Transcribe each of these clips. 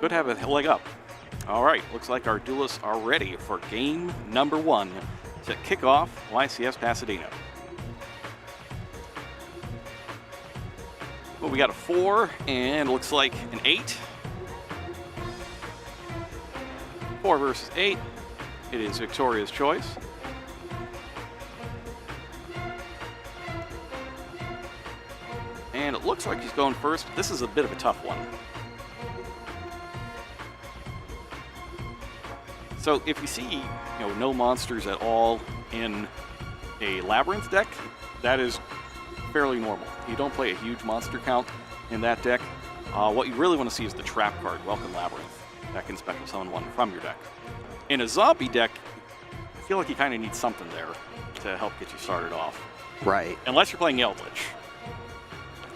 could have a leg up. All right, looks like our duelists are ready for game number 1 to kick off YCS Pasadena. Well, we got a 4 and looks like an 8. 4 versus 8. It is Victoria's choice. And it looks like he's going first. This is a bit of a tough one. So if you see, no monsters at all in a labyrinth deck, that is fairly normal. You don't play a huge monster count in that deck. What you really want to see is the trap card, Welcome Labyrinth. That can special summon one from your deck. In a zombie deck, I feel like you kind of need something there to help get you started off. Right. Unless you're playing Eldritch,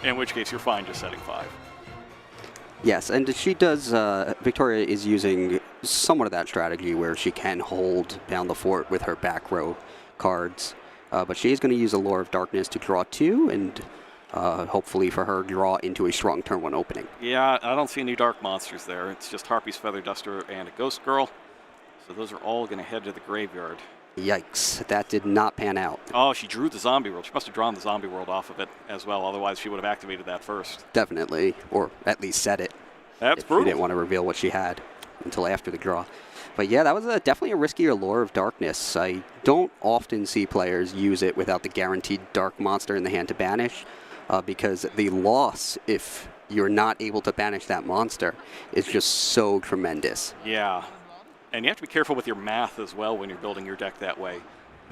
in which case you're fine just setting 5. Yes, and she does, Victoria is using somewhat of that strategy where she can hold down the fort with her back row cards. But she is going to use Allure of Darkness to draw 2 and hopefully for her draw into a strong turn 1 opening. Yeah, I don't see any dark monsters there. It's just Harpy's Feather Duster and a Ghost Girl. So those are all going to head to the graveyard. Yikes, that did not pan out. Oh, she drew the zombie world. She must have drawn the zombie world off of it as well. Otherwise, she would have activated that first. Definitely, or at least set it. That's brutal. brutal. She didn't want to reveal what she had until after the draw. But yeah, that was definitely a riskier Allure of Darkness. I don't often see players use it without the guaranteed dark monster in the hand to banish, because the loss, if you're not able to banish that monster, is just so tremendous. Yeah. And you have to be careful with your math as well when you're building your deck that way. You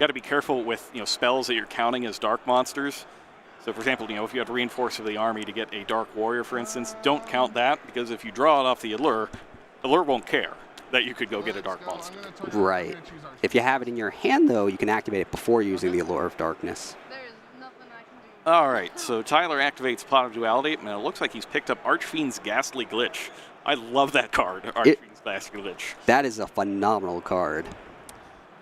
got to be careful with spells that you're counting as dark monsters. So, for example, if you have Reinforce of the Army to get a Dark Warrior, for instance, don't count that, because if you draw it off the Allure won't care that you could go get a dark monster. Right. If you have it in your hand, though, you can activate it before using the Allure of Darkness. All right, so Tyler activates Pot of Duality, and it looks like he's picked up Archfiend's Ghastly Glitch. I love that card, Archfiend's Ghastly Glitch. That is a phenomenal card.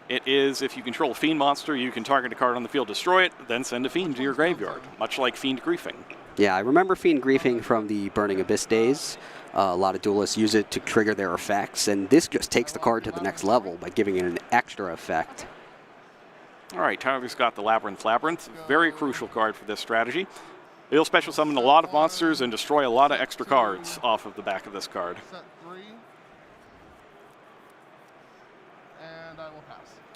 It is, if you control a Fiend monster, you can target a card on the field, destroy it, then send a Fiend to your graveyard, much like Fiend Griefing. Yeah, I remember Fiend Griefing from the Burning Abyss days. A lot of duelists use it to trigger their effects, and this just takes the card to the next level by giving it an extra effect. All right, Tyler's got the Labyrinth. Very crucial card for this strategy. It'll special summon a lot of monsters and destroy a lot of extra cards off of the back of this card.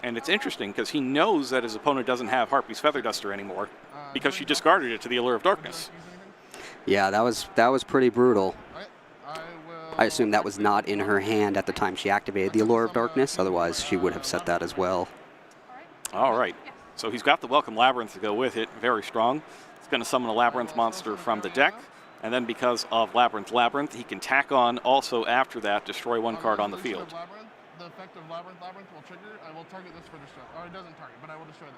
And it's interesting because he knows that his opponent doesn't have Harpy's Feather Duster anymore because she discarded it to the Allure of Darkness. Yeah, that was pretty brutal. I assume that was not in her hand at the time she activated the Allure of Darkness, otherwise she would have set that as well. All right, so he's got the Welcome Labyrinth to go with it, very strong. It's going to summon a Labyrinth monster from the deck, and then because of Labyrinth, he can tack on also after that, destroy 1 card on the field. The effect of Labyrinth will trigger. I will target this for destroy. Or it doesn't target, but I will destroy this.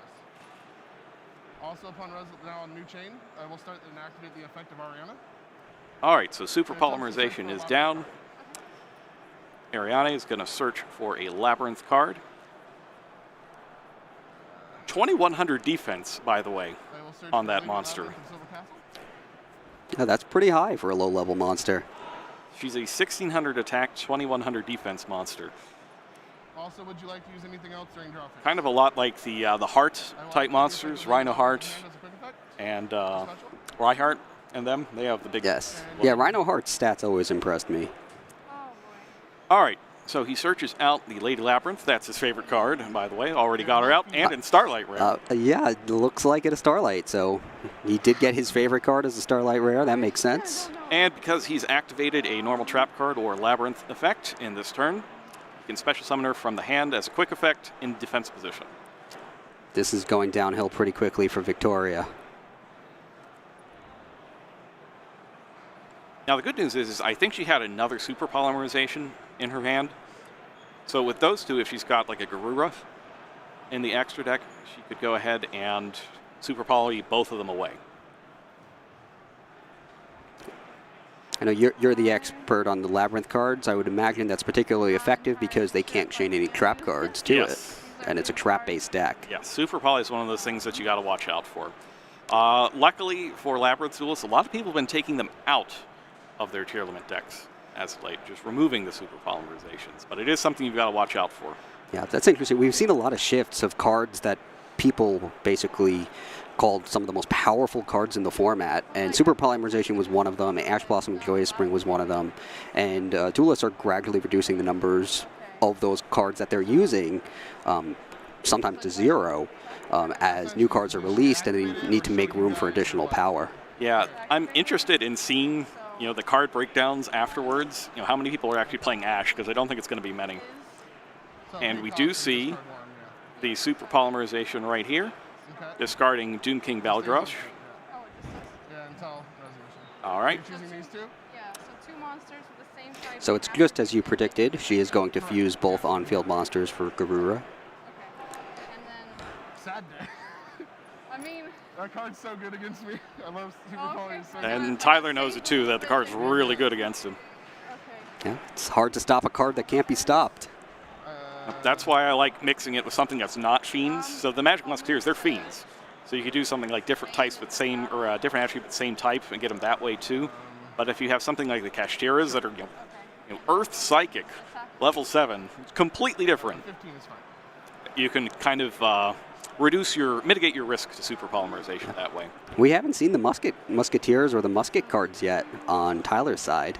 Also, upon now on new chain, I will start and activate the effect of Ariana. All right, so Super Polymerization is down. Ariana is going to search for a Labyrinth card. 2100 defense, by the way, on that monster. Yeah, that's pretty high for a low-level monster. She's a 1600 attack, 2100 defense monster. Also, would you like to use anything else during draw phase? Kind of a lot like the Heart type monsters, Rhino Heart and Rhyheart and them. They have the big. Yes. Yeah, Rhino Heart's stats always impressed me. All right. So he searches out the Lady Labyrinth. That's his favorite card, by the way. Already got her out, and in Starlight Rare. Yeah, it looks like it a Starlight. So he did get his favorite card as a Starlight Rare. That makes sense. And because he's activated a normal trap card or Labyrinth effect in this turn, you can special summon her from the hand as a quick effect in defense position. This is going downhill pretty quickly for Victoria. Now the good news is I think she had another Super Polymerization in her hand. So with those two, if she's got like a Garura in the extra deck, she could go ahead and Super Poly both of them away. I know you're the expert on the Labyrinth cards. I would imagine that's particularly effective because they can't chain any trap cards to it. And it's a trap-based deck. Yeah, Super Poly is one of those things that you got to watch out for. Luckily for Labyrinth duelists, a lot of people have been taking them out of their tier limit decks. as of late, just removing the super polymerizations. But it is something you've got to watch out for. Yeah, that's interesting. We've seen a lot of shifts of cards that people basically called some of the most powerful cards in the format, and super polymerization was one of them. Ash Blossom Joyous Spring was one of them, and duelists are gradually reducing the numbers of those cards that they're using, sometimes to zero, as new cards are released, and they need to make room for additional power. Yeah, I'm interested in seeing, the card breakdowns afterwards. How many people are actually playing Ash, because I don't think it's going to be many. And we do see the super polymerization right here, discarding Doom King Balgrosh. Yeah, until resolution. All right. You're choosing these two? Yeah, so 2 monsters with the same type. So it's just as you predicted. She is going to fuse both on-field monsters for Garura. Okay. And then, Sad day. I mean, That card's so good against me. I love Super Okay. Poly. It's so And Tyler knows it too, that the card's really good against him. okay. Yeah, it's hard to stop a card that can't be stopped. That's why I like mixing it with something that's not fiends. So the Magic Musketeers, they're fiends. So you could do something like different types with same, or different attribute with same type and get them that way too. But if you have something like the Kashteras that are, Earth Psychic, level 7, completely different. 15 is fine. You can kind of mitigate your risk to super polymerization that way. We haven't seen the Musketeers or the Musket cards yet on Tyler's side.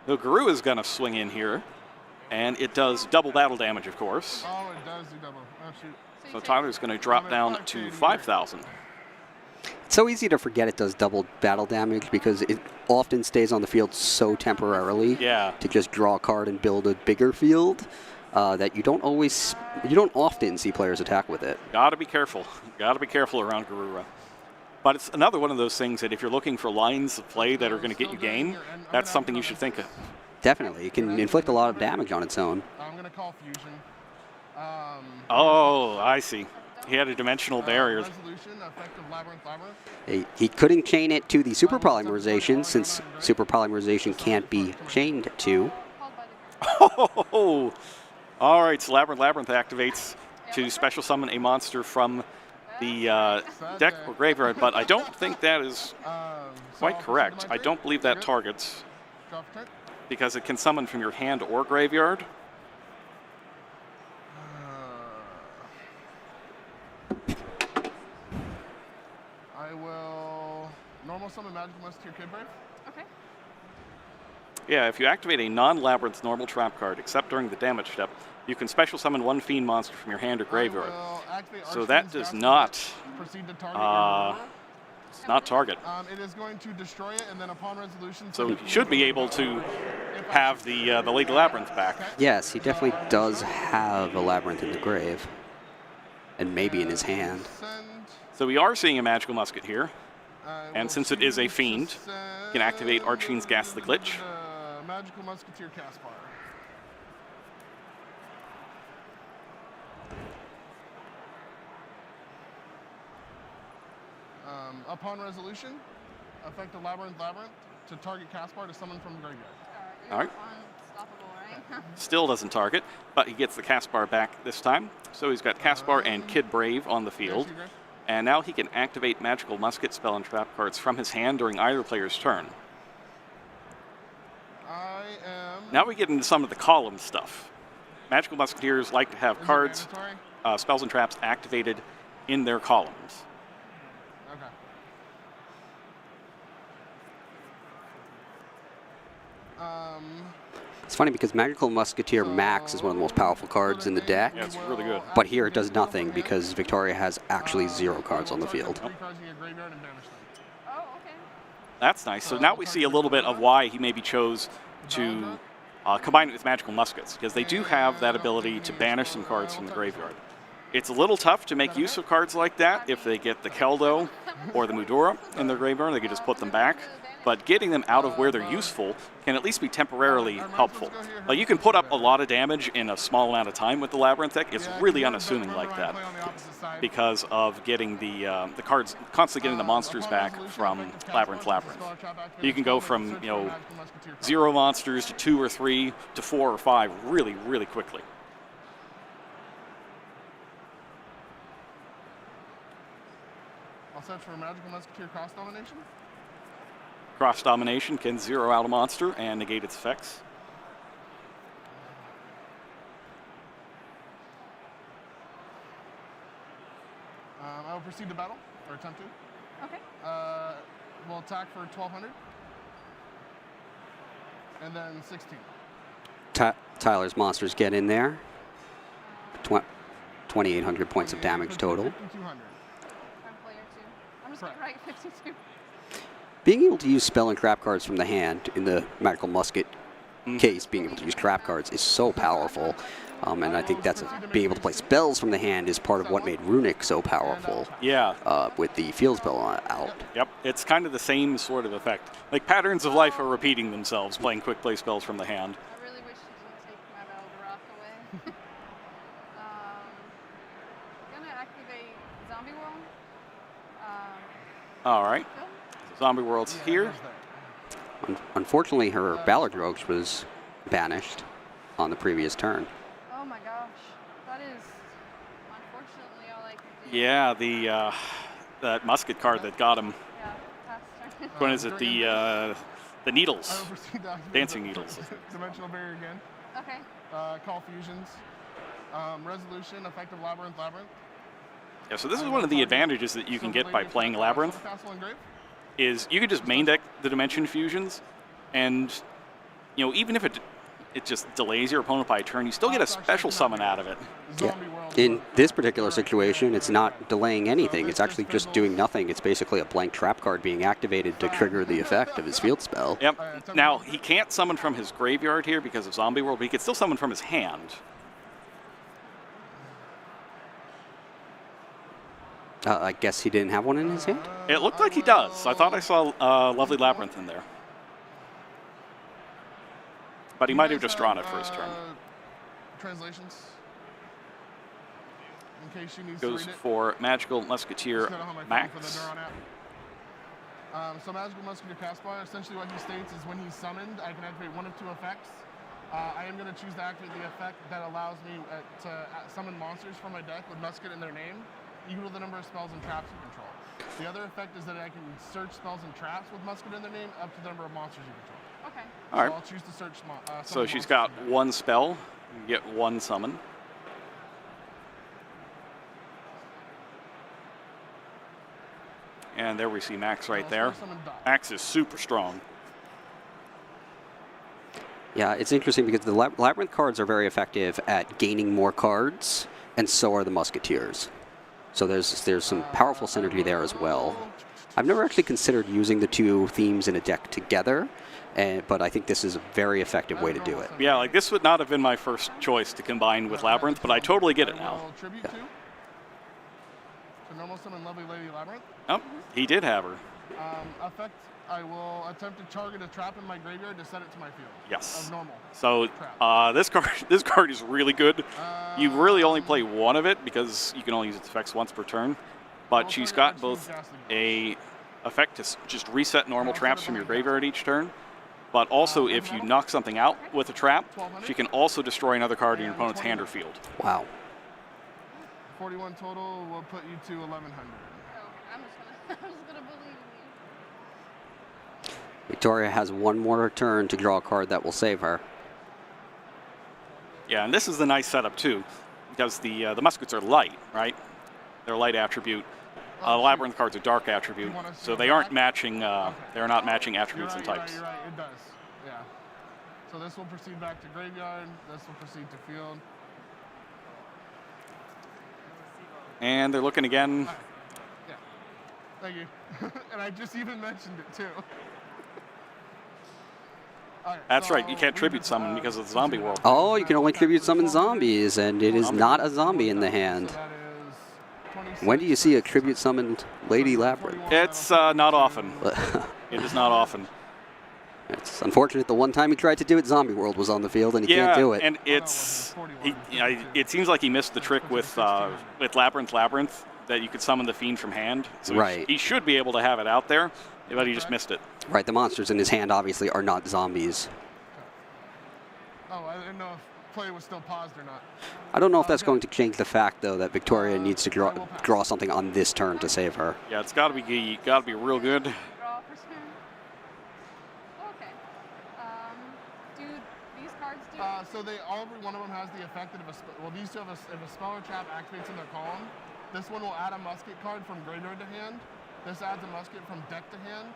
The Guru is going to swing in here, and it does double battle damage, of course. Oh, it does do double. Oh, shoot. So Tyler's going to drop down to 5,000. It's so easy to forget it does double battle damage because it often stays on the field so temporarily Yeah. to just draw a card and build a bigger field that you don't often see players attack with it. Gotta be careful. Gotta be careful around Garura. But it's another one of those things that if you're looking for lines of play that are going to get you game, that's something you should think of. Definitely. It can inflict a lot of damage on its own. I'm going to call Fusion. Oh, I see. He had a dimensional barrier. Resolution, effective Labyrinth. He couldn't chain it to the super polymerization since super polymerization can't be chained to. Oh, all right. So Labyrinth activates to special summon a monster from the deck or graveyard, but I don't think that is quite correct. I don't believe that targets, Drop turn. because it can summon from your hand or graveyard. I will normal summon Magical Musketeer Kid Brave. Okay. Yeah, if you activate a non-Labyrinth normal trap card, except during the damage step, you can special summon one fiend monster from your hand or graveyard. So that does not proceed to target. not target. It is going to destroy it, and then upon resolution. So you should be able to have the Lady Labyrinth back. Yes, he definitely does have a Labyrinth in the grave. And maybe in his hand. So we are seeing a Magical Musket here. And since it is a fiend, you can activate Archine's Ghastly Glitch. Magical Musketeer Caspar. Upon resolution, affect a Labyrinth to target Caspar to summon from the graveyard. All right. Unstoppable, right? Still doesn't target, but he gets the Caspar back this time. So he's got Caspar and Kid Brave on the field. And now he can activate Magical Musket spell and trap cards from his hand during either player's turn. Now we get into some of the column stuff. Magical Musketeers like to have cards, spells and traps activated in their columns. Okay. It's funny because Magical Musketeer Max is one of the most powerful cards in the deck. Yeah, it's really good. But here it does nothing because Victoria has actually 0 cards on the field. Three cards in your graveyard and banish them. Oh, okay. That's nice. So now we see a little bit of why he maybe chose to combine it with Magical Muskets, because they do have that ability to banish some cards from the graveyard. It's a little tough to make use of cards like that if they get the Keldo or the Mudora in their graveyard. They can just put them back. But getting them out of where they're useful can at least be temporarily helpful. Like you can put up a lot of damage in a small amount of time with the Labyrinth deck. It's really unassuming like that because of getting the cards, constantly getting the monsters back from Labyrinth. You can go from 0 monsters to 2 or 3 to 4 or 5 really, really quickly. I'll search for Magical Musketeer cross domination. Cross domination can zero out a monster and negate its effects. I will proceed to battle, or attempt to. Okay. We'll attack for 1,200. And then 16. Tyler's monsters get in there. 2,800 points of damage total. 5,200. I'm player 2. I'm just going to write 52. Being able to use spell and trap cards from the hand in the magical musket case, being able to use trap cards is so powerful. And I think that's being able to play spells from the hand is part of what made Runic so powerful. Yeah. With the field spell out. Yep. It's kind of the same sort of effect. Like Patterns of Life are repeating themselves, playing quick play spells from the hand. I really wish you didn't take my Battle of the Rock away. I'm going to activate Zombie World. All right. Phil? Zombie World's here. Unfortunately, her Ballard Rogues was banished on the previous turn. Oh my gosh. That is unfortunately all I can do. Yeah, that musket card that got him. Yeah, pass turn. What is it? The needles. I will proceed to activate Dancing the needles. Dimensional Barrier again. Okay. Call fusions. Resolution, effective Labyrinth. Yeah, so this is one of the advantages that you can get by playing Labyrinth, Castle Engrave. is you can just main deck the Dimension Fusions, and even if it just delays your opponent by a turn, you still get a special summon out of it. Zombie World. In this particular situation, it's not delaying anything. It's actually just doing nothing. It's basically a blank trap card being activated to trigger the effect of his field spell. Yep. Now, he can't summon from his graveyard here because of Zombie World, but he can still summon from his hand. I guess he didn't have one in his hand? It looked like he does. I thought I saw Lovely Labyrinth in there. But he might have just drawn it for his turn. Translations. In case she needs Goes to read it. for Magical Musketeer Just got it on my phone Max. for the Neuron app. So Magical Musketeer Caspar, essentially what he states is when he's summoned, I can activate one of two effects. I am going to choose to activate the effect that allows me to summon monsters from my deck with Musket in their name, equal to the number of spells and traps you control. The other effect is that I can search spells and traps with Musket in their name up to the number of monsters you control. Okay. All right. So I'll choose to search So she's got one spell. You get one summon. And there we see Max right there. Max is super strong. Yeah, it's interesting because the Labyrinth cards are very effective at gaining more cards, and so are the Musketeers. So there's some powerful synergy there as well. I've never actually considered using the two themes in a deck together, but I think this is a very effective way to do it. Yeah, like this would not have been my first choice to combine with Labyrinth, but I totally get it now. Tribute to. So normal summon Lovely Lady Labyrinth. Oh, he did have her. Effect, I will attempt to target a trap in my graveyard to set it to my field. Yes. Of normal. So this card is really good. You really only play one of it because you can only use its effects once per turn. But she's got both a effect to just reset normal traps from your graveyard each turn, but also if you knock something out with a trap, she can also destroy another card in your opponent's hand or field. Wow. 41 total will put you to 1,100. I'm just gonna believe in you. Victoria has one more turn to draw a card that will save her. Yeah, and this is the nice setup too, because the muskets are light, right? They're light attribute. Labyrinth cards are dark attribute, so they aren't matching. They're not matching attributes and types. You're right. It does. Yeah. So this will proceed back to graveyard. This will proceed to field. And they're looking again. Yeah. Thank you. And I just even mentioned it too. Okay, That's so right. You can't tribute summon because of the Zombie World. Oh, you can only tribute summon zombies, and it is not a zombie in the hand. So that is 26. When do you see a tribute summoned Lady Labyrinth? It's not often. It is not often. It's unfortunate the one time he tried to do it, Zombie World was on the field, and he can't do it. And it seems like he missed the trick with Labyrinth that you could summon the Fiend from hand. So Right. he should be able to have it out there, but he just missed it. Right, the monsters in his hand obviously are not zombies. Oh, I didn't know if play was still paused or not. I don't know if that's going to change the fact, though, that Victoria needs to draw something on this turn to save her. Yeah, it's got to be real good. Draw for turn. So every one of them has the effect that these two have if a spell or trap activates in their column, this one will add a musket card from graveyard to hand. This adds a musket from deck to hand,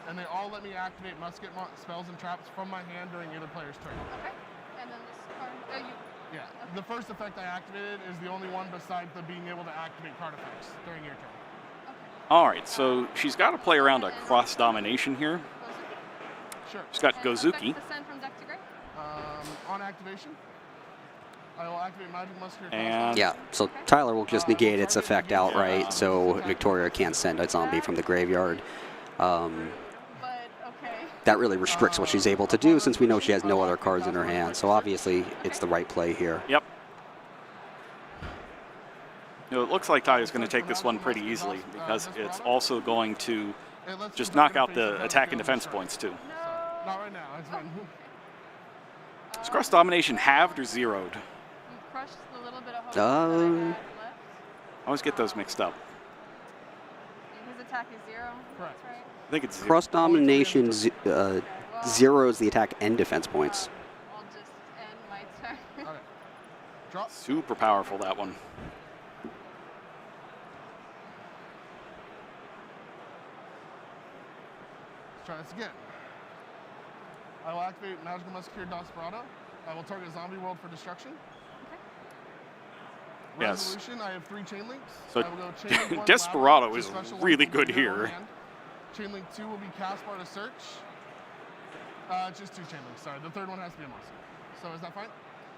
and they all let me activate musket spells and traps from my hand during either player's turn. Okay. And then this card. Yeah. Okay. The first effect I activated is the only one besides the being able to activate card effects during your turn. Okay. All right, so she's got to play around a cross domination here. Sure. She's got And Gozuki. affect the send from deck to grave? On activation, I will activate Magic Musketeer. And Yeah, so Tyler will just negate its effect outright, so Victoria can't send a zombie from the graveyard. But, okay. That really restricts what she's able to do since we know she has no other cards in her hand. So obviously, it's the right play here. Yep. You know, it looks like Tyler's going to take this one pretty easily because it's also going to just knock out the attack and defense points too. Not right now. It's fine. Is cross domination halved or zeroed? You crushed the little bit of hope that I had left. I always get those mixed up. His attack is 0. Correct. That's right. I think it's zero. Cross domination zeroes the attack and defense points. I'll just end my turn. Okay. Drop. Super powerful, that one. Let's try this again. I will activate Magical Musketeer Desperado. I will target Zombie World for destruction. Yes. Resolution, I have 3 chain links. So I will go chain link 1 Desperado Labyrinth, is special really 1 good from your here. hand. Chain link 2 will be Caspar to search. Just 2 chain links, sorry. The third one has to be a monster. So is that fine?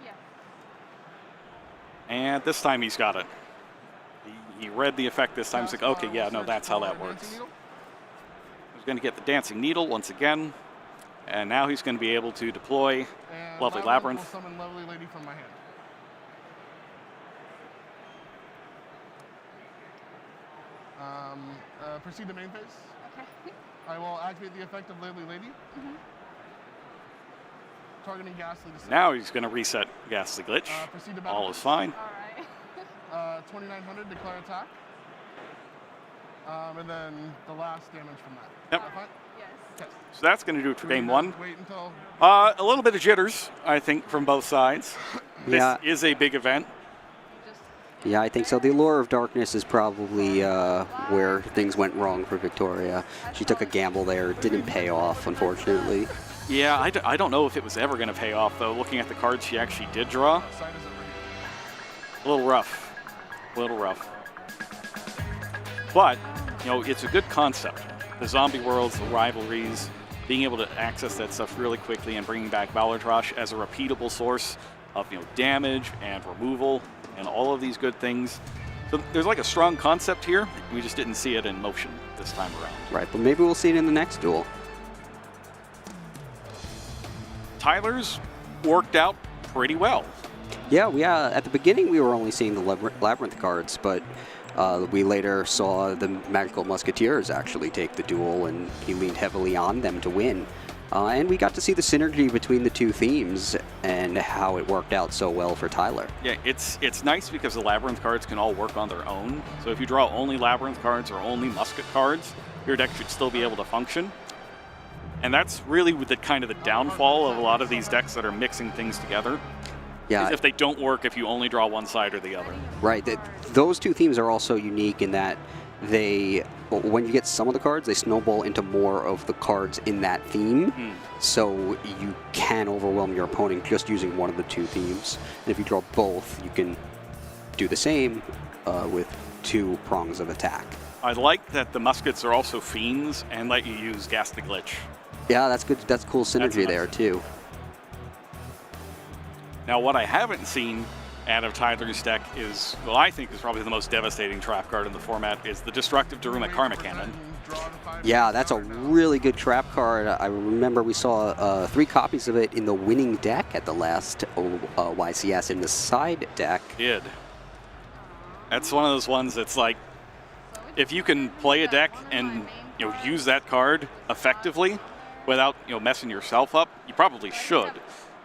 Yeah. And this time he's got it. He read the effect this time. He's like, okay, yeah, no, that's how that works. He's going to get the Dancing Needle once again. And now he's going to be able to deploy And Lovely Will Labyrinth. summon Lovely Lady from my hand. Proceed to main phase. Okay. I will activate the effect of Lovely Lady. Targeting Ghastly to Now he's going to reset Ghastly Glitch. proceed to All battle. is fine. All right. 2900, declare attack. And then the last damage from that. Yep. Is that fine? Yes. Okay. So that's going to do it for Do we game need to one. Wait until. A little bit of jitters, I think, from both sides. This Yeah. is a big event. Just Yeah, I think so. The Allure of Darkness is probably where things went wrong for Victoria. She took a gamble there. It didn't pay off, unfortunately. Yeah, I don't know if it was ever going to pay off, though. Looking at the cards she actually did draw, Side isn't ready. a little rough. A little rough. But, you know, it's a good concept. The zombie worlds, the rivalries, being able to access that stuff really quickly and bringing back Ballartrash as a repeatable source of, you know, damage and removal and all of these good things. So there's like a strong concept here. We just didn't see it in motion this time around. Right, but maybe we'll see it in the next duel. Tyler's worked out pretty well. Yeah, at the beginning we were only seeing the Labyrinth cards, but we later saw the Magical Musketeers actually take the duel, and he leaned heavily on them to win. And we got to see the synergy between the two themes and how it worked out so well for Tyler. Yeah, it's nice because the Labyrinth cards can all work on their own. So if you draw only Labyrinth cards or only Musket cards, your deck should still be able to function. And that's really the kind of the downfall of a lot of these decks that are mixing things together. Yeah, Is if they don't work if you only draw one side or the other. right. Those two themes are also unique in that when you get some of the cards, they snowball into more of the cards in that theme. So you can overwhelm your opponent just using one of the two themes. And if you draw both, you can do the same with 2 prongs of attack. I like that the Muskets are also Fiends and let you use Ghastly Glitch. Yeah, that's good. That's cool synergy nice. there too. Now, what I haven't seen out of Tyler's deck is, well, I think is probably the most devastating trap card in the format, is the Destructive Daruma Karma Cannon. Yeah, that's a really good trap card. I remember we saw 3 copies of it in the winning deck at the last YCS in the side deck. Did. That's one of those ones that's like, if you can play a deck and, you know, use that card effectively without, you know, messing yourself up, you probably should.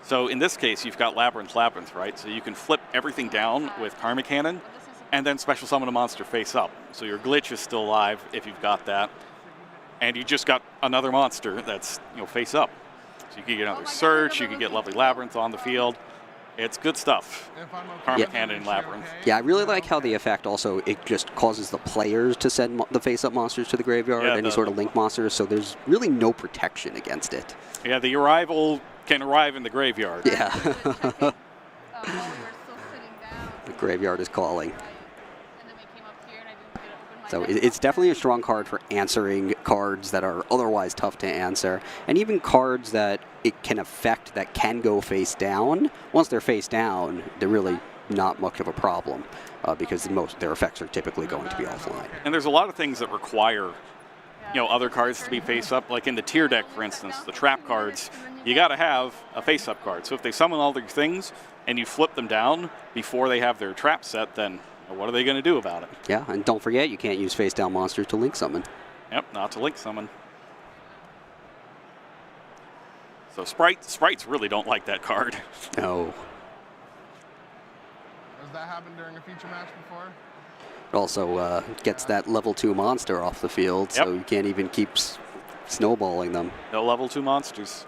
So in this case, you've got Labyrinth, right? So you can flip everything down with Karma Cannon and then special summon a monster face up. So your glitch is still alive if you've got that. And you just got another monster that's, you know, face up. So you could get another Oh my God, search, you another could get lovely Luffy. labyrinth on the field. It's good stuff. If I'm okay, Karma then Cannon it's Labyrinth. okay. Yeah, I really Then like how the okay. effect also, it just causes the players to send the face-up monsters to the graveyard, Yeah, any sort of link monsters, so there's really no protection against it. Yeah, the arrival can arrive in the graveyard. Yeah. While we were still sitting down. The graveyard is calling. Right. And then we came up here and I didn't get to open my So deck it's up definitely a yet. strong card for answering cards that are otherwise tough to answer, and even cards that it can affect that can go face down. Once they're face down, they're really not much of a problem because their effects are typically going to be offline. And there's a lot of things that require, other cards to be face up. Like in the tier deck, for instance, the trap cards, you got to have a face up card. So if they summon all their things and you flip them down before they have their trap set, then what are they going to do about it? Yeah, and don't forget, you can't use face down monsters to link summon. Yep, not to link summon. So sprites really don't like that card. No. Has that happened during a feature match before? It also gets that level 2 monster off the field, so Yep. you can't even keep snowballing them. No level 2 monsters.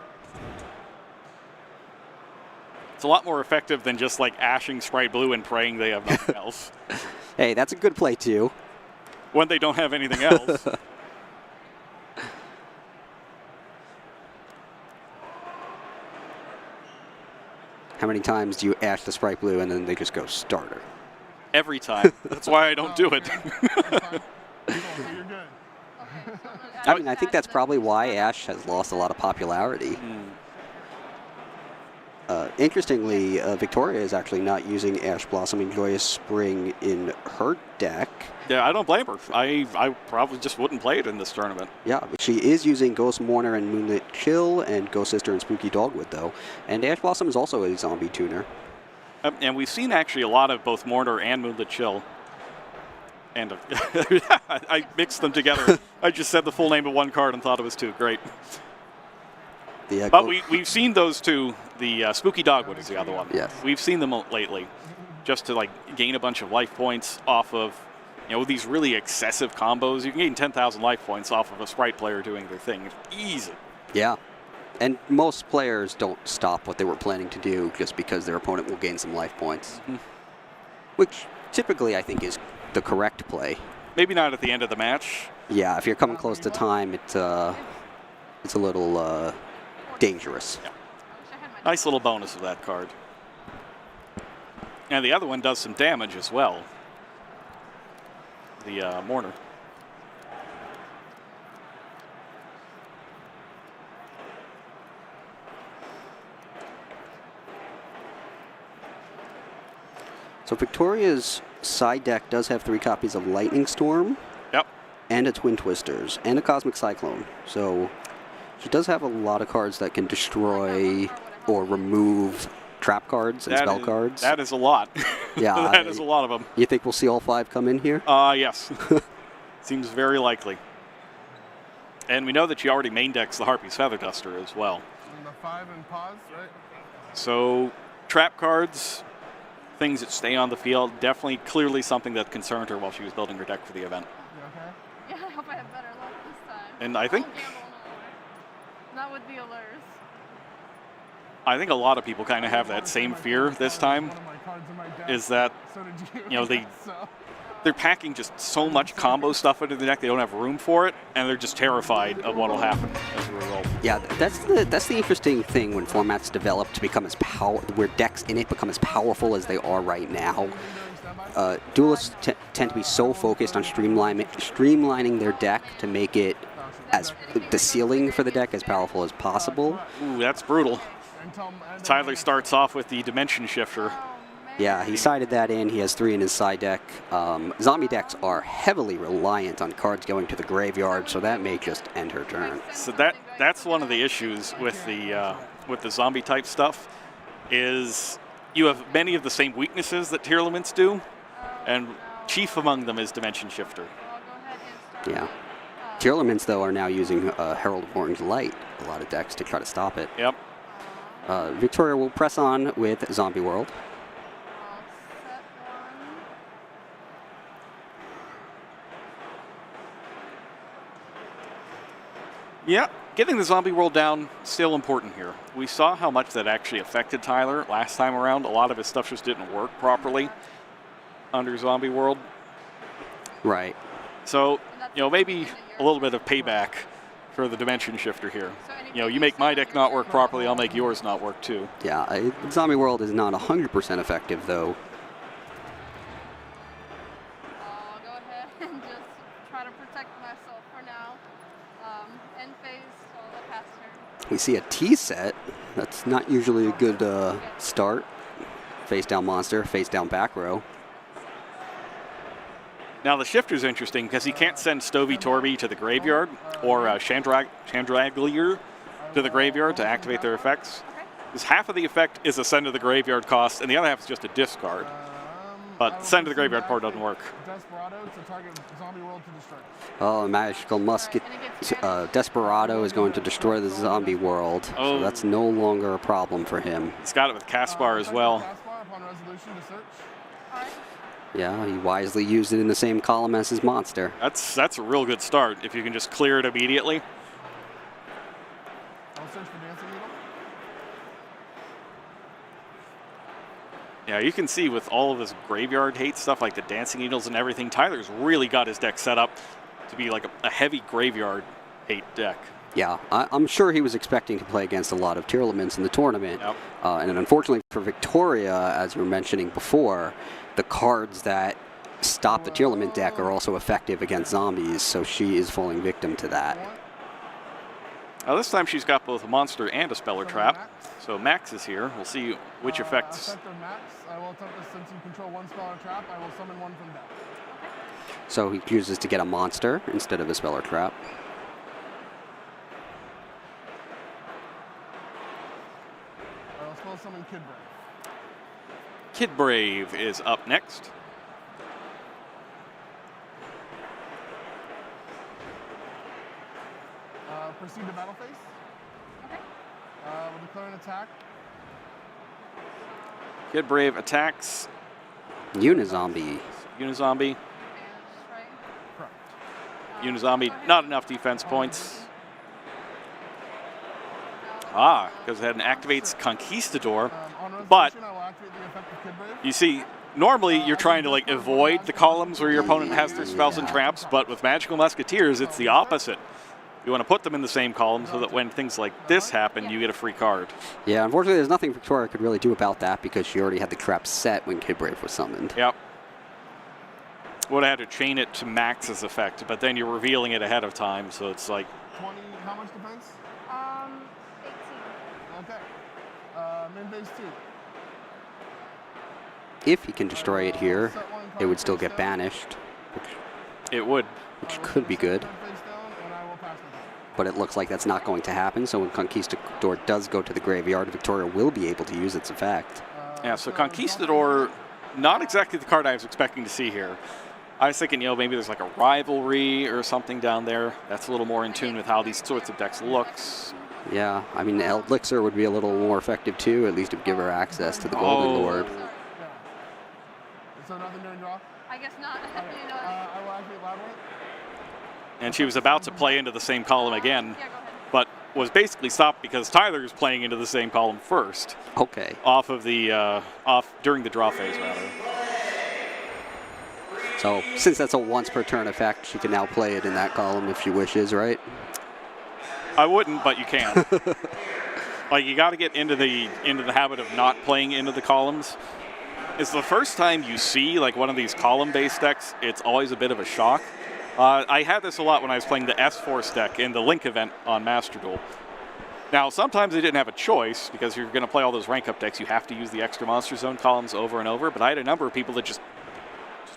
It's a lot more effective than just like ashing Sprite Blue and praying they have nothing else. Hey, that's a good play too. When they don't have anything else. How many times do you ash the Sprite Blue and then they just go starter? Every time. That's why I don't do it. That's fine. Cool, so you're good. Okay, so I mean, I think that's probably why Ash has lost a lot of popularity. Interestingly, Victoria is actually not using Ash Blossom and Joyous Spring in her deck. Yeah, I don't blame her. I probably just wouldn't play it in this tournament. Yeah, but she is using Ghost Mourner and Moonlit Chill and Ghost Sister and Spooky Dogwood, though. And Ash Blossom is also a zombie tuner. And we've seen actually a lot of both Mourner and Moonlit Chill. And I mixed them together. I just said the full name of one card and thought it was two. Great. But we've seen those two. The Spooky Dogwood is the other one. Yes. We've seen them lately, just to like gain a bunch of life points off of, these really excessive combos. You can gain 10,000 life points off of a Sprite player doing their thing. It's easy. Yeah. And most players don't stop what they were planning to do just because their opponent will gain some life points. Which typically I think is the correct play. Maybe not at the end of the match. Yeah, if you're coming close to time, it's a little dangerous. Yeah. I wish I had my Nice little bonus of that card. And the other one does some damage as well. The Mourner. So Victoria's side deck does have 3 copies of Lightning Storm. Yep. And a Twin Twisters, and a Cosmic Cyclone. So she does have a lot of cards that can destroy or remove trap cards and spell cards. That is a lot. Yeah. That is a lot of them. You think we'll see all 5 come in here? Yes. Seems very likely. And we know that she already main decks the Harpy's Feather Duster as well. And the 5 and pause, right? So trap cards, things that stay on the field, definitely clearly something that concerned her while she was building her deck for the event. You okay? Yeah, I hope I have better luck this time. And I think won't gamble no more. Not with the allures. I think a lot of people kind of have that same fear this time, One of my cards in my deck. is that So did you. you know, they- So, they're packing just so much combo stuff into the deck, they don't have room for it, and they're just terrified of what will happen as a result. Yeah, that's the interesting thing when formats develop to become as where decks in it become as powerful as they are right now. Duelists tend to be so focused on streamlining their deck to make it as the ceiling for the deck as powerful as possible. Ooh, that's brutal. until, Tyler starts off with the Dimension Shifter. Yeah, he sided that in. He has 3 in his side deck. Zombie decks are heavily reliant on cards going to the graveyard, so that may just end her turn. So that's one of the issues with the zombie type stuff, is you have many of the same weaknesses that tier limits do, and chief among them is Dimension Shifter. I'll go ahead and start. Yeah. Tier elements, though, are now using Herald of Orange Light, a lot of decks, to try to stop it. Yep. Victoria will press on with Zombie World. I'll set one. Yep. getting the zombie world down, still important here. We saw how much that actually affected Tyler last time around. A lot of his stuff just didn't work properly under zombie world. Right. So, maybe a little bit of payback for the dimension shifter here. You make my deck not work properly, I'll make yours not work too. Yeah, zombie world is not 100% effective, though. I'll go ahead and just try to protect myself for now. End phase, so the pass turn. We see a T set. That's not usually a good start. Face down monster, face down back row. Now the shifter's interesting because he can't send Stovey Torby to the graveyard or Chandraglier to the graveyard to activate their effects. Because half of the effect is a send to the graveyard cost, and the other half is just a discard. But send to the graveyard part doesn't work. Desperado to target zombie world to destroy. Oh, magical musket. Desperado is going to destroy the zombie world. Oh. So that's no longer a problem for him. He's got it with Caspar as well. Caspar upon resolution to search. Yeah, he wisely used it in the same column as his monster. That's a real good start if you can just clear it immediately. I'll search for dancing needle. Yeah, you can see with all of his graveyard hate stuff like the dancing needles and everything, Tyler's really got his deck set up to be like a heavy graveyard hate deck. Yeah, I'm sure he was expecting to play against a lot of tier elements in the tournament. Yep. And unfortunately for Victoria, as you were mentioning before, the cards that stop the tier element deck are also effective against zombies, so she is falling victim to that. Now this time she's got both a monster and a speller trap. So Max is here. We'll see which effects. Effective Max, I will attempt to, since you control one spell or trap, I will summon one from deck. So he chooses to get a monster instead of a speller trap. I will spell summon Kid Brave. Kid Brave is up next. Proceed to battle phase. We'll declare an attack. Kid Brave attacks. Unizombie. Unizombie. Correct. Unizombie, not enough defense points. Because it activates Conquistador. But I will activate the effect of Kid Brave. you see, normally you're trying to avoid the columns where your opponent has their spells and traps, but with Magical Musketeers, it's the opposite. You want to put them in the same column so that when things like this happen, you get a free card. Yeah, unfortunately, there's nothing Victoria could really do about that because she already had the trap set when Kid Brave was summoned. Yep. Would have had to chain it to Max's effect, but then you're revealing it ahead of time, so it's like... 20, how much defense? 18. Okay. Min base 2. If he can destroy it here, it would still get banished, It would. which could be good. Face down, and I will pass my turn. But it looks like that's not going to happen, so when Conquistador does go to the graveyard, Victoria will be able to use its effect. Yeah, so Conquistador, not exactly the card I was expecting to see here. I was thinking, maybe there's like a rivalry or something down there. That's a little more in tune with how these sorts of decks looks. Yeah, I mean, Elixir would be a little more effective too, at least to give her access to the Golden Lord. Yeah. So nothing during draw? I guess not. I will activate Labyrinth. And she was about to play into the same column again, Yeah, go ahead. but was basically stopped because Tyler's playing into the same column first. Okay. During the draw phase, rather. So, since that's a once per turn effect, she can now play it in that column if she wishes, right? I wouldn't, but you can. You got to get into the habit of not playing into the columns. It's the first time you see one of these column-based decks. It's always a bit of a shock. I had this a lot when I was playing the S-Force deck in the Link event on Master Duel. Now, sometimes they didn't have a choice because you're going to play all those rank-up decks. You have to use the extra Monster Zone columns over and over. But I had a number of people that just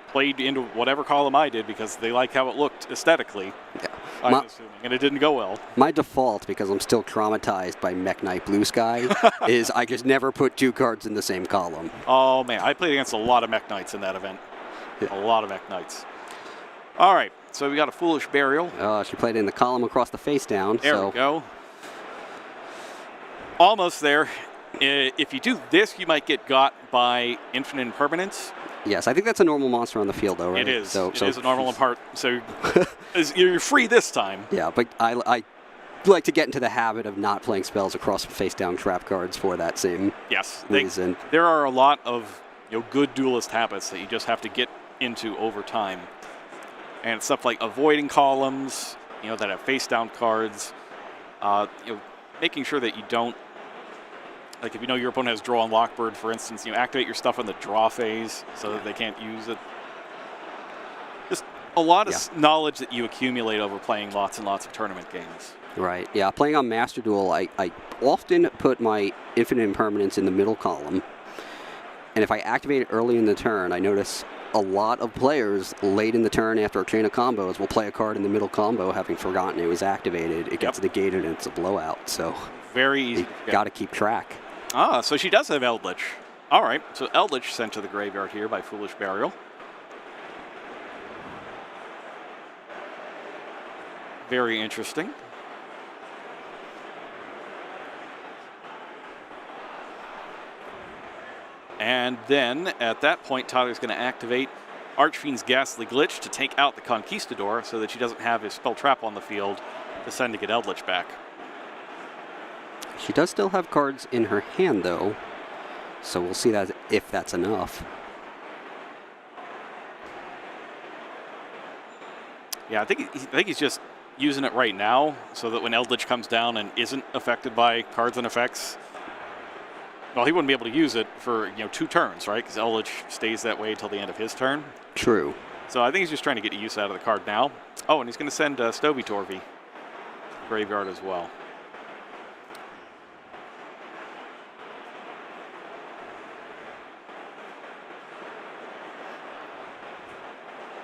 played into whatever column I did because they like how it looked aesthetically. Yeah. I'm assuming, and it didn't go well. My default, because I'm still traumatized by Mech Knight Blue Sky, is I just never put two cards in the same column. Oh, man. I played against a lot of Mech Knights in that event. Yeah. A lot of Mech Knights. All right. So we got a Foolish Burial. She played it in the column across the face down. There we go. Almost there. If you do this, you might get got by Infinite Impermanence. Yes, I think that's a normal monster on the field, though, right? It is. So it is a normal part. So you're free this time. Yeah, but I like to get into the habit of not playing spells across face-down trap cards for that same Yes, reason. there are a lot of good duelist habits that you just have to get into over time. And it's stuff like avoiding columns, that have face-down cards. Making sure that you don't, like if you know your opponent has draw on Lockbird, for instance, activate your stuff in the draw phase so that they can't use it. Just a lot of knowledge that you accumulate over playing lots and lots of tournament games. Right. Yeah. Playing on Master Duel, I often put my infinite impermanence in the middle column. And if I activate it early in the turn, I notice a lot of players late in the turn after a chain of combos will play a card in the middle combo having forgotten it was activated. It gets negated and it's a blowout. So very easy. You got to keep track. Ah, so she does have Eldritch. All right. So Eldritch sent to the graveyard here by Foolish Burial. Very interesting. And then, at that point, Tyler's going to activate Archfiend's Ghastly Glitch to take out the Conquistador so that she doesn't have his spell trap on the field to send to get Eldritch back. She does still have cards in her hand, though, so we'll see that if that's enough. Yeah, I think he's just using it right now so that when Eldritch comes down and isn't affected by cards and effects, well, he wouldn't be able to use it for 2 turns, right? Because Eldritch stays that way until the end of his turn. True. So I think he's just trying to get use out of the card now. Oh, and he's going to send Stovey Torvey graveyard as well.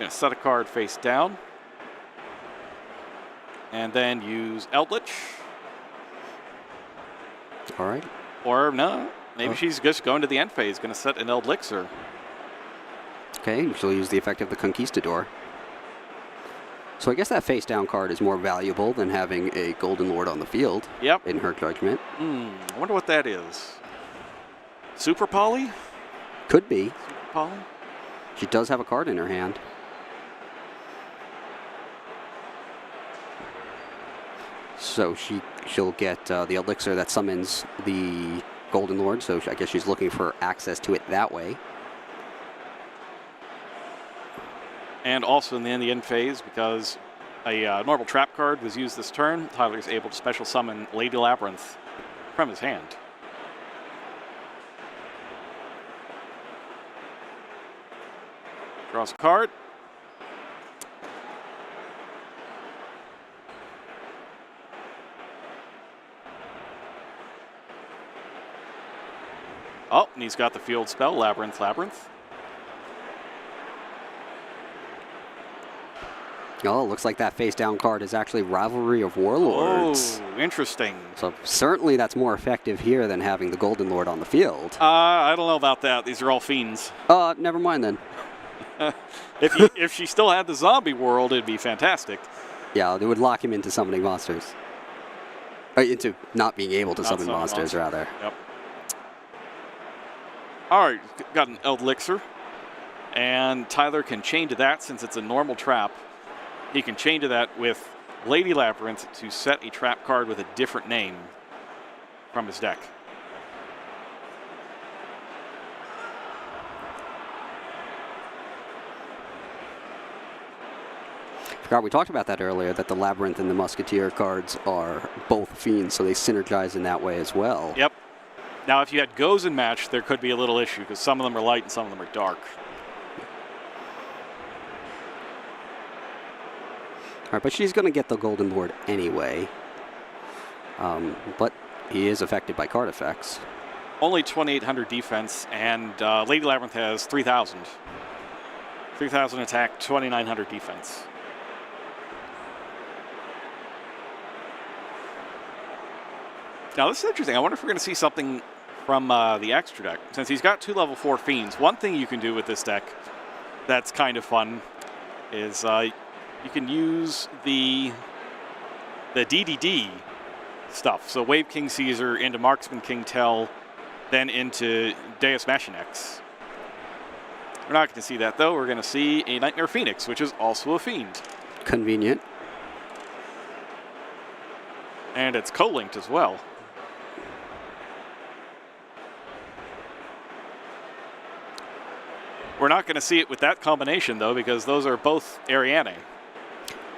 Going to set a card face down. And then use Eldritch. All right. Or no, maybe she's just going to the end phase, going to set an Elixir. Okay, she'll use the effect of the Conquistador. So I guess that face-down card is more valuable than having a Golden Lord on the field. Yep. In her judgment. I wonder what that is. Super Poly? Could be. Super Poly? She does have a card in her hand. So she'll get the Elixir that summons the Golden Lord, so I guess she's looking for access to it that way. And also in the end phase, because a normal trap card was used this turn, Tyler's able to special summon Lady Labyrinth from his hand. Draws a card. Oh, and he's got the field spell, Labyrinth. Oh, looks like that face-down card is actually Rivalry of Warlords. Oh, interesting. So certainly that's more effective here than having the Golden Lord on the field. I don't know about that. These are all fiends. Never mind then. If she still had the zombie world, it'd be fantastic. Yeah, they would lock him into summoning monsters. Into not being able to summon monsters, rather. Yep. All right, got an Elixir. And Tyler can chain to that since it's a normal trap. He can chain to that with Lady Labyrinth to set a trap card with a different name from his deck. Forgot we talked about that earlier, that the Labyrinth and the Musketeer cards are both fiends, so they synergize in that way as well. Yep. Now, if you had Goes in match, there could be a little issue because some of them are light and some of them are dark. All right, but she's going to get the Golden Lord anyway. But he is affected by card effects. Only 2,800 defense, and Lady Labyrinth has 3,000. 3,000 attack, 2,900 defense. Now, this is interesting. I wonder if we're going to see something from the extra deck. Since he's got 2 level 4 fiends, one thing you can do with this deck that's kind of fun is you can use the DDD stuff. So Wave King Caesar into Marksman King Tell, then into Deus Machinex. We're not going to see that, though. We're going to see a Nightmare Phoenix, which is also a fiend. Convenient. And it's co-linked as well. We're not going to see it with that combination, though, because those are both Ariane.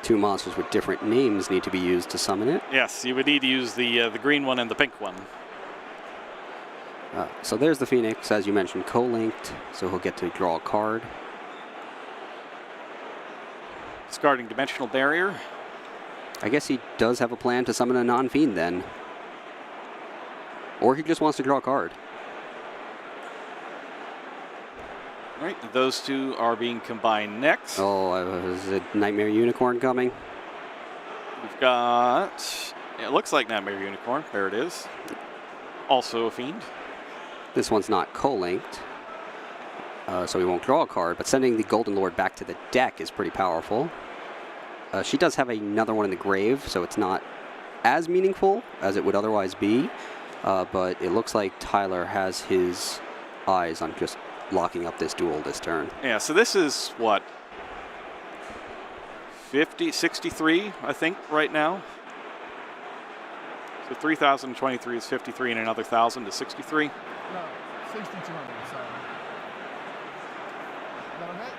Two monsters with different names need to be used to summon it. Yes, you would need to use the green one and the pink one. So there's the Phoenix, as you mentioned, co-linked, so he'll get to draw a card. Discarding Dimensional Barrier. I guess he does have a plan to summon a non-fiend then. Or he just wants to draw a card. All right, those two are being combined next. Oh, is it Nightmare Unicorn coming? We've got, it looks like Nightmare Unicorn. There it is. Also a fiend. This one's not co-linked, so he won't draw a card, but sending the Golden Lord back to the deck is pretty powerful. She does have another one in the grave, so it's not as meaningful as it would otherwise be, but it looks like Tyler has his eyes on just locking up this duel this turn. Yeah, so this is what, 63, I think, right now. So 3,023 is 53 and another 1,000 to 63. No, 6,200, sorry. Is that okay?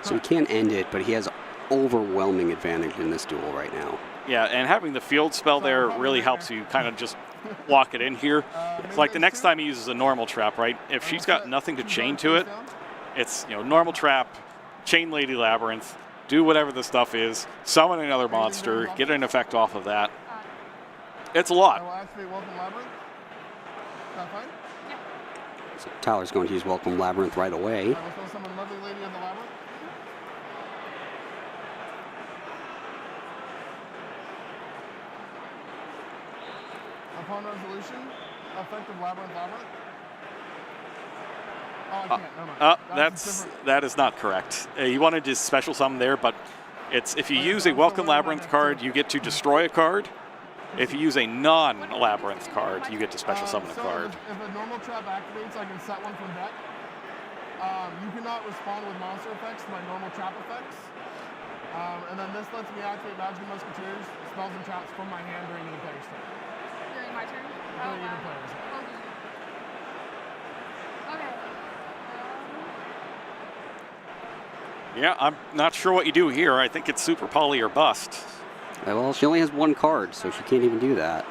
So he can end it, but he has overwhelming advantage in this duel right now. Yeah, and having the field spell there really helps you kind of just lock it in here. It's like the next time he uses a normal trap, right? If she's got nothing to chain to it, it's, you know, normal trap, chain Lady Labyrinth, do whatever the stuff is, summon another monster, get an effect off of that. It's a I lot. will activate Welcome Labyrinth. Is that fine? So Tyler's going to use Welcome Labyrinth right away. I will still summon Lovely Lady of the Labyrinth. Upon resolution, effective Labyrinth. Oh, I can't. Never mind. That is not correct. You wanted to special summon there, but it's if you use a Welcome Labyrinth card, you get to destroy a card. If you use a non-Labyrinth card, you get to special summon a card. If a normal trap activates, I can set one from deck. You cannot respond with monster effects to my normal trap effects. And then this lets me activate Magical Musketeers, spells and traps from my hand during the player's turn. During my turn? During either player's turn. Okay. Yeah, I'm not sure what you do here. I think it's Super Poly or bust. Well, she only has one card, so she can't even do that.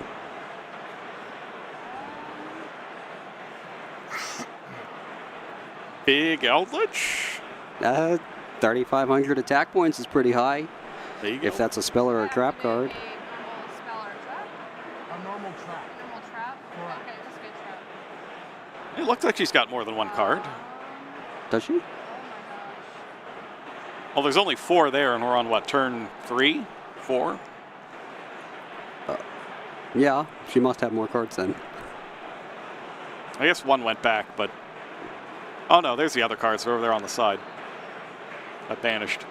Big Eldritch. 3,500 attack points is pretty high, There you go. if that's a spell or a trap card. A normal spell or trap? A normal trap. Normal trap? Correct. Okay, just good trap. It looks like she's got more than one card. Does she? Oh my gosh. Well, there's only 4 there, and we're on what, turn 3, 4? Yeah, she must have more cards then. I guess 1 went back, but oh no, there's the other cards. They're over there on the side. That vanished.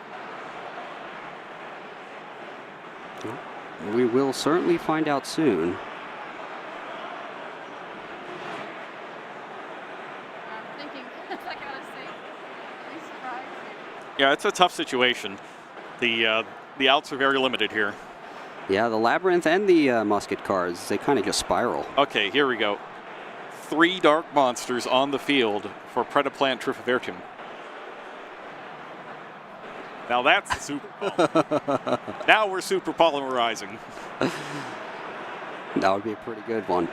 We will certainly find out soon. I'm thinking, I gotta say, be surprised. Yeah, it's a tough situation. The outs are very limited here. Yeah, the Labyrinth and the Musket cards, they kind of just spiral. Okay, here we go. 3 dark monsters on the field for Predaplant Triffivertum. Now that's super. Now we're super polymerizing. That would be a pretty good one. I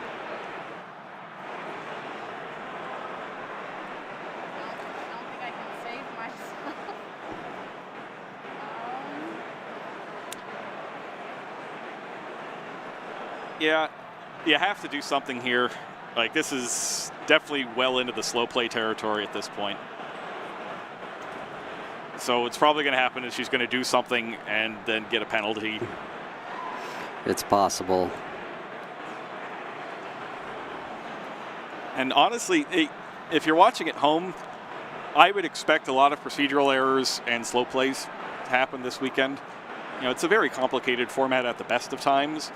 don't think I can save myself. Yeah, you have to do something here. Like, this is definitely well into the slow play territory at this point. So what's probably going to happen is she's going to do something and then get a penalty. It's possible. And honestly, if you're watching at home, I would expect a lot of procedural errors and slow plays to happen this weekend. You know, it's a very complicated format at the best of times.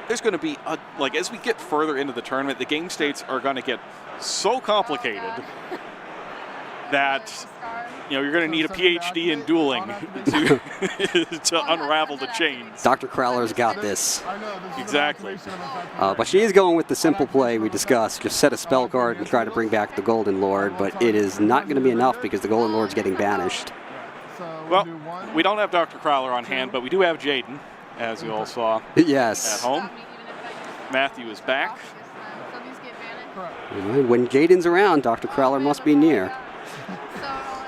There's going to be, like, as we get further into the tournament, the game states are going to get so complicated. that you're going to need a PhD in dueling to unravel the chains. Dr. Crowler's got this. I know, this is Exactly. an activation of effect. But she is going with the simple play we discussed. Just set a spell card and try to bring back the Golden Lord, but it is not going to be enough because the Golden Lord's getting banished. So Well, do one. we don't have Dr. Crowler on hand, but we do have Jaden, as you all saw Yes. at home. Matthew is back. So these get banished. Correct. When Jaden's around, Dr. Crowler must be near.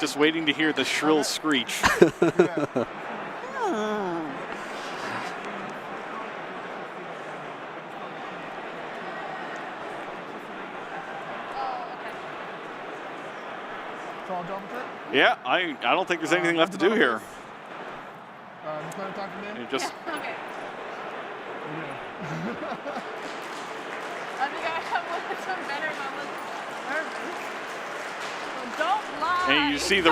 Just waiting to hear the shrill screech. Yeah. So I'll double check. Yeah, I don't think there's anything left to do here. Declare attack again. You just Okay. Yeah. I think I would have done better if I was nervous. So don't lie. and you see the